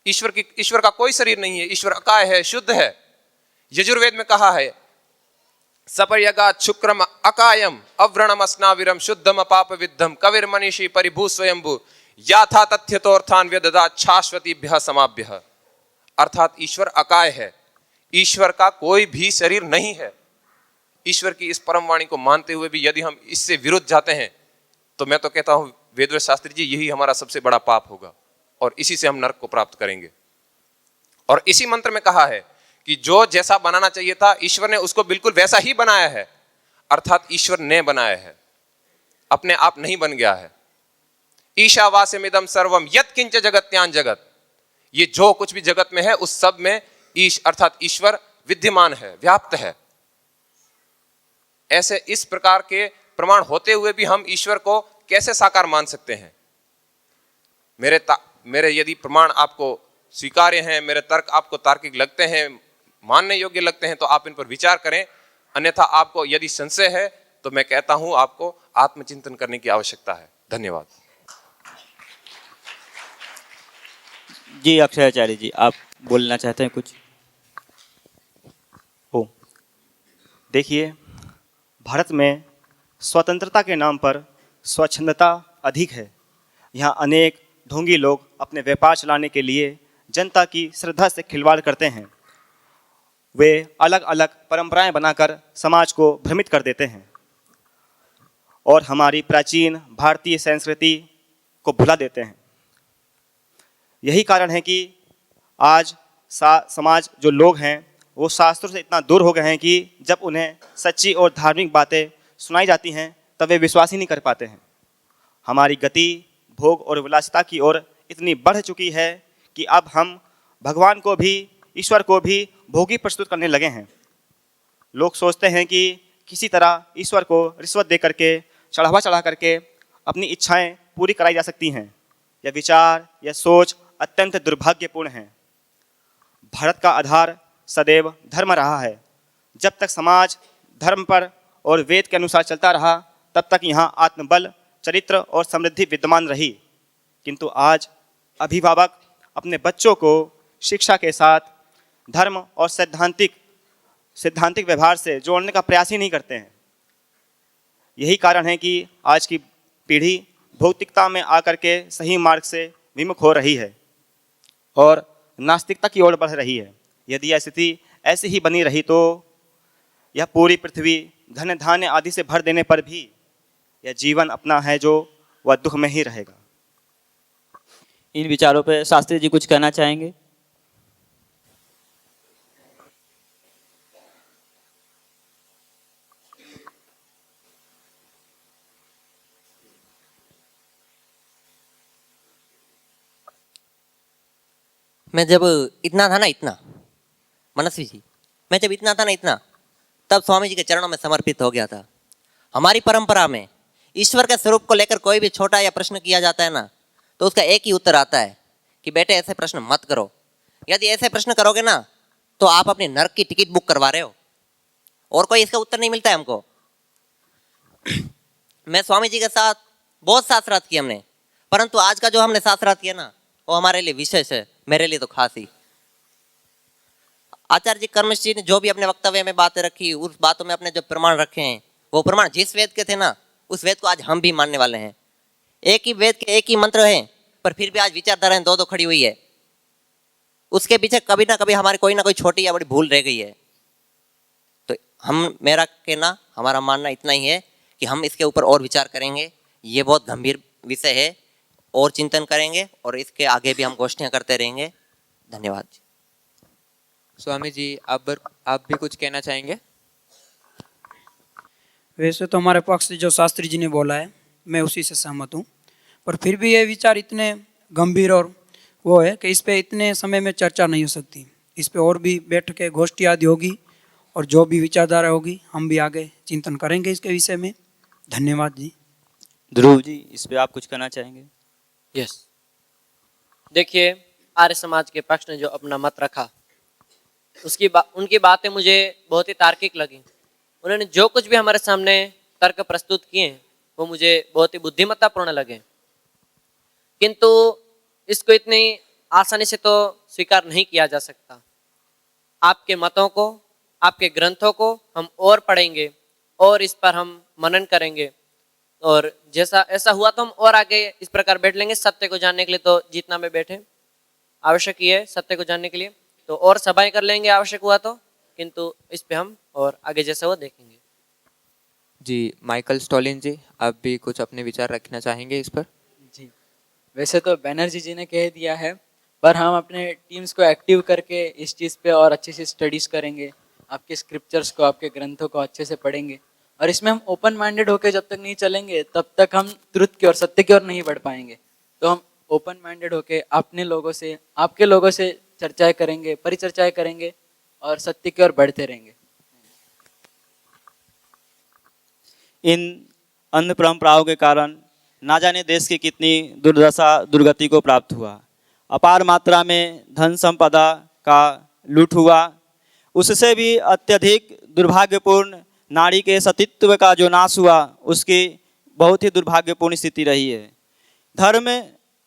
ईश्वर का कोई शरीर नहीं है, ईश्वर अकाय है, शुद्ध है। यजुर्वेद में कहा है सपर्यगात् शुक्रम अकायम अव्रणम अस्नाविरम शुद्धम अपाप विद्धम कविर मनीषी परिभू स्वयंभू याथा तथ्यतोर्थान व्यददात् शाश्वतीभ्यः समाभ्यः। अर्थात ईश्वर अकाय है, ईश्वर का कोई भी शरीर नहीं है। ईश्वर की इस परम वाणी को मानते हुए भी यदि हम इससे विरुद्ध जाते हैं तो मैं तो कहता हूं वेदव्यास शास्त्री जी, यही हमारा सबसे बड़ा पाप होगा और इसी से हम नरक को प्राप्त करेंगे। और इसी मंत्र में कहा है कि जो जैसा बनाना चाहिए था ईश्वर ने उसको बिल्कुल वैसा ही बनाया है। अर्थात ईश्वर ने बनाया है, अपने आप नहीं बन गया है। ईशावास्यमिदं सर्वम यत् किंच जगत्यान जगत, ये जो कुछ भी जगत में है उस सब में अर्थात ईश्वर विद्यमान है, व्याप्त है। ऐसे इस प्रकार के प्रमाण होते हुए भी हम ईश्वर को कैसे साकार मान सकते हैं? मेरे यदि प्रमाण आपको स्वीकार्य हैं, मेरे तर्क आपको तार्किक लगते हैं, मानने योग्य लगते हैं, तो आप इन पर विचार करें। अन्यथा आपको यदि संशय है तो मैं कहता हूं आपको आत्मचिंतन करने की आवश्यकता है। धन्यवाद। जी अक्षयाचार्य जी, आप बोलना चाहते हैं कुछ? देखिए, भारत में स्वतंत्रता के नाम पर स्वच्छंदता अधिक है। यहाँ अनेक ढोंगी लोग अपने व्यापार चलाने के लिए जनता की श्रद्धा से खिलवाड़ करते हैं। वे अलग अलग परंपराएं बनाकर समाज को भ्रमित कर देते हैं और हमारी प्राचीन भारतीय संस्कृति को भुला देते हैं। यही कारण है कि आज समाज जो लोग हैं वो शास्त्रों से इतना दूर हो गए हैं कि जब उन्हें सच्ची और धार्मिक बातें सुनाई जाती हैं तब वे विश्वास ही नहीं कर पाते हैं। हमारी गति भोग और विलासिता की ओर इतनी बढ़ चुकी है कि अब हम भगवान को भी, ईश्वर को भी भोगी प्रस्तुत करने लगे हैं। लोग सोचते हैं कि किसी तरह ईश्वर को रिश्वत दे करके, चढ़ावा चढ़ा करके अपनी इच्छाएं पूरी कराई जा सकती हैं। यह विचार, यह सोच अत्यंत दुर्भाग्यपूर्ण है। भारत का आधार सदैव धर्म रहा है। जब तक समाज धर्म पर और वेद के अनुसार चलता रहा, तब तक यहाँ आत्मबल, चरित्र और समृद्धि विद्यमान रही। किंतु आज अभिभावक अपने बच्चों को शिक्षा के साथ धर्म और सैद्धांतिक व्यवहार से जोड़ने का प्रयास ही नहीं करते हैं। यही कारण है कि आज की पीढ़ी भौतिकता में आकर के सही मार्ग से विमुख हो रही है और नास्तिकता की ओर बढ़ रही है। यदि यह स्थिति ऐसी ही बनी रही तो यह पूरी पृथ्वी धन धान्य आदि से भर देने पर भी यह जीवन अपना है जो वह दुख में ही रहेगा। इन विचारों पर शास्त्री जी कुछ कहना चाहेंगे? मैं जब इतना था ना, इतना मनस्वी जी, मैं जब इतना था ना, इतना, तब स्वामी जी के चरणों में समर्पित हो गया था। हमारी परंपरा में ईश्वर के स्वरूप को लेकर कोई भी छोटा या प्रश्न किया जाता है ना, तो उसका एक ही उत्तर आता है कि बेटे ऐसे प्रश्न मत करो। यदि ऐसे प्रश्न करोगे ना तो आप अपनी नरक की टिकट बुक करवा रहे हो, और कोई इसका उत्तर नहीं मिलता है हमको। मैं स्वामी जी के साथ बहुत शास्त्रार्थ किए हमने, परंतु आज का जो हमने शास्त्रार्थ किया ना, वो हमारे लिए विशेष है, मेरे लिए तो खास ही। आचार्य जी कर्मश जी ने जो भी अपने वक्तव्य में बातें रखी, उस बातों में अपने जो प्रमाण रखे हैं, वो प्रमाण जिस वेद के थे ना, उस वेद को आज हम भी मानने वाले हैं। एक ही वेद के एक ही मंत्र हैं, पर फिर भी आज विचारधाराएं दो दो खड़ी हुई है। उसके पीछे कभी ना कभी हमारी कोई ना कोई छोटी या बड़ी भूल रह गई है। तो मेरा कहना, हमारा मानना इतना ही है कि हम इसके ऊपर और विचार करेंगे। ये बहुत गंभीर विषय है, और चिंतन करेंगे, और इसके आगे भी हम गोष्ठियां करते रहेंगे। धन्यवाद जी। स्वामी जी, आप भी कुछ कहना चाहेंगे? वैसे तो हमारे पक्ष से जो शास्त्री जी ने बोला है, मैं उसी से सहमत हूँ, पर फिर भी ये विचार इतने गंभीर और वो है कि इस पे इतने समय में चर्चा नहीं हो सकती। इस पे और भी बैठकें, गोष्ठी आदि होगी, और जो भी विचारधारा होगी हम भी आगे चिंतन करेंगे इसके विषय में। धन्यवाद जी। ध्रुव जी, इस पे आप कुछ कहना चाहेंगे? यस, देखिए, आर्य समाज के पक्ष ने जो अपना मत रखा, उनकी बातें मुझे बहुत ही तार्किक लगी। उन्होंने जो कुछ भी हमारे सामने तर्क प्रस्तुत किए वो मुझे बहुत ही बुद्धिमत्तापूर्ण लगे, किंतु इसको इतनी आसानी से तो स्वीकार नहीं किया जा सकता। आपके मतों को, आपके ग्रंथों को हम और पढ़ेंगे और इस पर हम मनन करेंगे, और जैसा ऐसा हुआ तो हम और आगे इस प्रकार बैठ लेंगे। सत्य को जानने के लिए तो जितना में बैठे आवश्यक ही है, सत्य को जानने के लिए तो और सभाएं कर लेंगे आवश्यक हुआ तो, किंतु इस पे हम और आगे जैसा वो देखेंगे। जी, माइकल स्टॉलिन जी, आप भी कुछ अपने विचार रखना चाहेंगे इस पर? जी, वैसे तो बैनर्जी जी ने कह दिया है, पर हम अपने टीम्स को एक्टिव करके इस चीज़ पे और अच्छे से स्टडीज़ करेंगे, आपके स्क्रिप्चर्स को, आपके ग्रंथों को अच्छे से पढ़ेंगे, और इसमें हम ओपन माइंडेड होकर जब तक नहीं चलेंगे तब तक हम ट्रुथ की ओर, सत्य की ओर नहीं बढ़ पाएंगे। तो हम ओपन माइंडेड होकर अपने लोगों से, आपके लोगों से चर्चाएं करेंगे, परिचर्चाएं करेंगे और सत्य की ओर बढ़ते रहेंगे। इन अन्य परंपराओं के कारण ना जाने देश की कितनी दुर्दशा, दुर्गति को प्राप्त हुआ। अपार मात्रा में धन संपदा का लूट हुआ। उससे भी अत्यधिक दुर्भाग्यपूर्ण नारी के सतीत्व का जो नाश हुआ, उसकी बहुत ही दुर्भाग्यपूर्ण स्थिति रही है। धर्म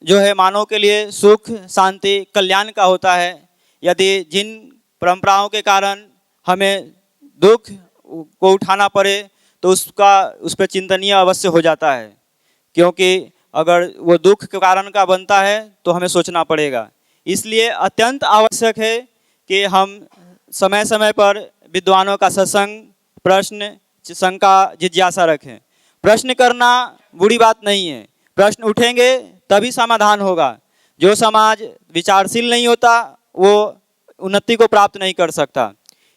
जो है मानव के लिए सुख, शांति, कल्याण का होता है। यदि जिन परंपराओं के कारण हमें दुख को उठाना पड़े तो उस पर चिंतनीय अवश्य हो जाता है, क्योंकि अगर वो दुख के कारण का बनता है तो हमें सोचना पड़ेगा। इसलिए अत्यंत आवश्यक है कि हम समय समय पर विद्वानों का सत्संग, प्रश्न, शंका, जिज्ञासा रखें। प्रश्न करना बुरी बात नहीं है, प्रश्न उठेंगे तभी समाधान होगा। जो समाज विचारशील नहीं होता वो उन्नति को प्राप्त नहीं कर सकता।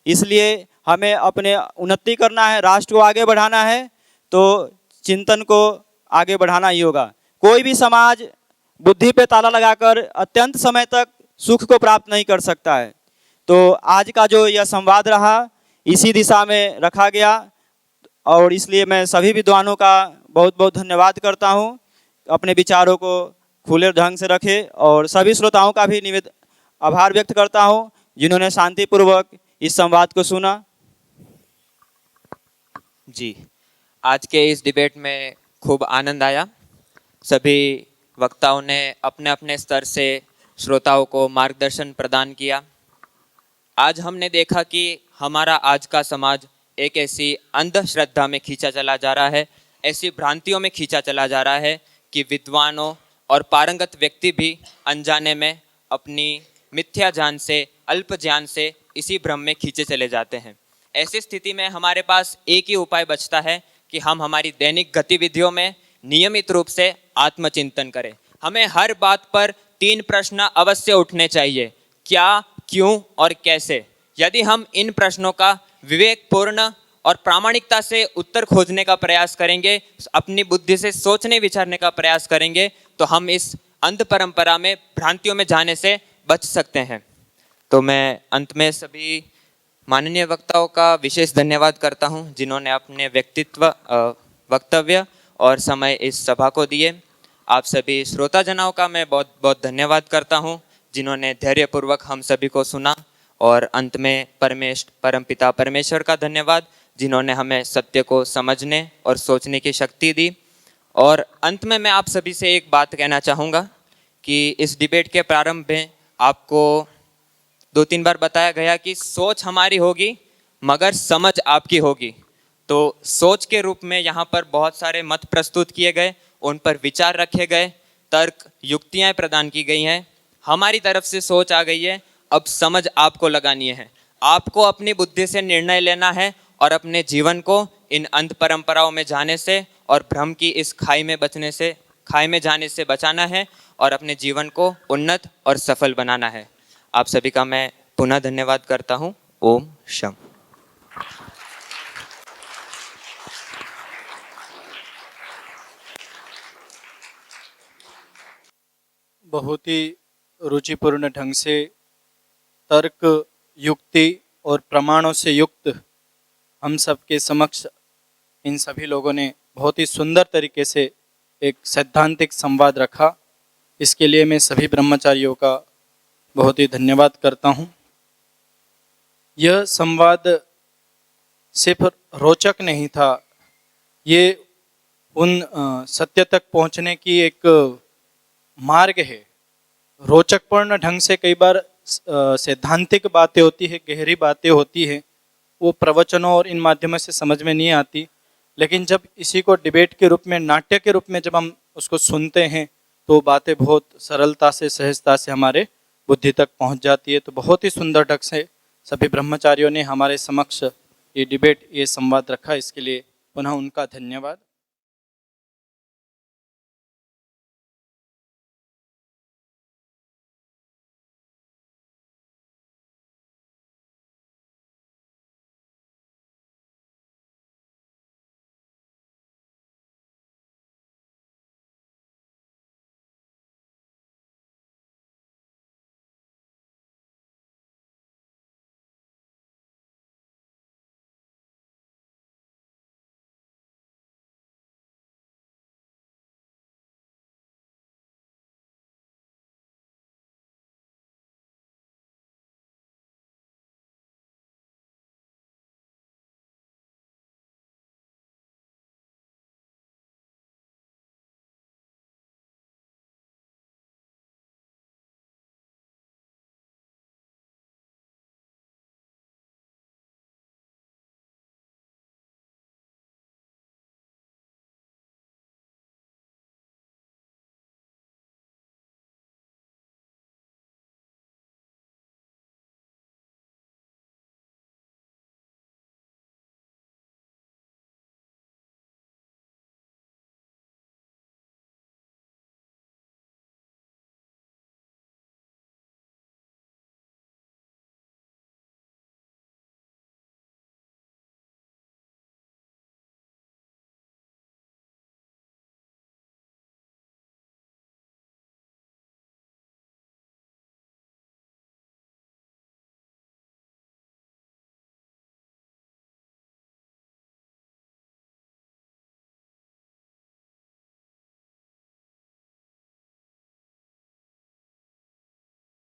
इसलिए हमें अपने उन्नति करना है, राष्ट्र को आगे बढ़ाना है, तो चिंतन को आगे बढ़ाना ही होगा। कोई भी समाज बुद्धि पे ताला लगाकर अत्यंत समय तक सुख को प्राप्त नहीं कर सकता है। तो आज का जो यह संवाद रहा, इसी दिशा में रखा गया और इसलिए मैं सभी विद्वानों का बहुत बहुत धन्यवाद करता हूँ। अपने विचारों को खुले ढंग से रखे और सभी श्रोताओं का भी आभार व्यक्त करता हूँ जिन्होंने शांतिपूर्वक इस संवाद को सुना। जी, आज के इस डिबेट में खूब आनंद आया। सभी वक्ताओं ने अपने अपने स्तर से श्रोताओं को मार्गदर्शन प्रदान किया। आज हमने देखा कि हमारा आज का समाज एक ऐसी अंधश्रद्धा में खींचा चला जा रहा है, ऐसी भ्रांतियों में खींचा चला जा रहा है कि विद्वानों और पारंगत व्यक्ति भी अनजाने में अपनी मिथ्या ज्ञान से, अल्प ज्ञान से इसी भ्रम में खींचे चले जाते हैं। ऐसी स्थिति में हमारे पास एक ही उपाय बचता है कि हम हमारी दैनिक गतिविधियों में नियमित रूप से आत्मचिंतन करें। हमें हर बात पर 3 प्रश्न अवश्य उठने चाहिए, क्या, क्यों और कैसे। यदि हम इन प्रश्नों का विवेकपूर्ण और प्रामाणिकता से उत्तर खोजने का प्रयास करेंगे, अपनी बुद्धि से सोचने विचारने का प्रयास करेंगे, तो हम इस अंध परंपरा में, भ्रांतियों में जाने से बच सकते हैं। तो मैं अंत में सभी माननीय वक्ताओं का विशेष धन्यवाद करता हूं जिन्होंने अपने वक्तव्य और समय इस सभा को दिए। आप सभी श्रोताजनों का मैं बहुत बहुत धन्यवाद करता हूं जिन्होंने धैर्यपूर्वक हम सभी को सुना। और अंत में परमपिता परमेश्वर का धन्यवाद जिन्होंने हमें सत्य को समझने और सोचने की शक्ति दी। और अंत में मैं आप सभी से एक बात कहना चाहूँगा कि इस डिबेट के प्रारंभ में आपको 2-3 बार बताया गया कि सोच हमारी होगी मगर समझ आपकी होगी। तो सोच के रूप में यहाँ पर बहुत सारे मत प्रस्तुत किए गए, उन पर विचार रखे गए, तर्क युक्तियाँ प्रदान की गई हैं। हमारी तरफ से सोच आ गई है, अब समझ आपको लगानी है। आपको अपनी बुद्धि से निर्णय लेना है और अपने जीवन को इन अंध परंपराओं में जाने से और भ्रम की इस खाई में जाने से बचाना है और अपने जीवन को उन्नत और सफल बनाना है। आप सभी का मैं पुनः धन्यवाद करता हूँ। ओम शम। बहुत ही रुचिपूर्ण ढंग से तर्क, युक्ति और प्रमाणों से युक्त हम सबके समक्ष इन सभी लोगों ने बहुत ही सुंदर तरीके से एक सैद्धांतिक संवाद रखा। इसके लिए मैं सभी ब्रह्मचारियों का बहुत ही धन्यवाद करता हूँ। यह संवाद सिर्फ रोचक नहीं था, ये उन सत्य तक पहुँचने की एक मार्ग है। रोचकपूर्ण ढंग से कई बार सैद्धांतिक बातें होती है, गहरी बातें होती है, वो प्रवचनों और इन माध्यमों से समझ में नहीं आती। लेकिन जब इसी को डिबेट के रूप में, नाट्य के रूप में जब हम उसको सुनते हैं तो बातें बहुत सरलता से, सहजता से हमारे बुद्धि तक पहुंच जाती है। तो बहुत ही सुंदर ढंग से सभी ब्रह्मचारियों ने हमारे समक्ष ये डिबेट, ये संवाद रखा। इसके लिए पुनः उनका धन्यवाद।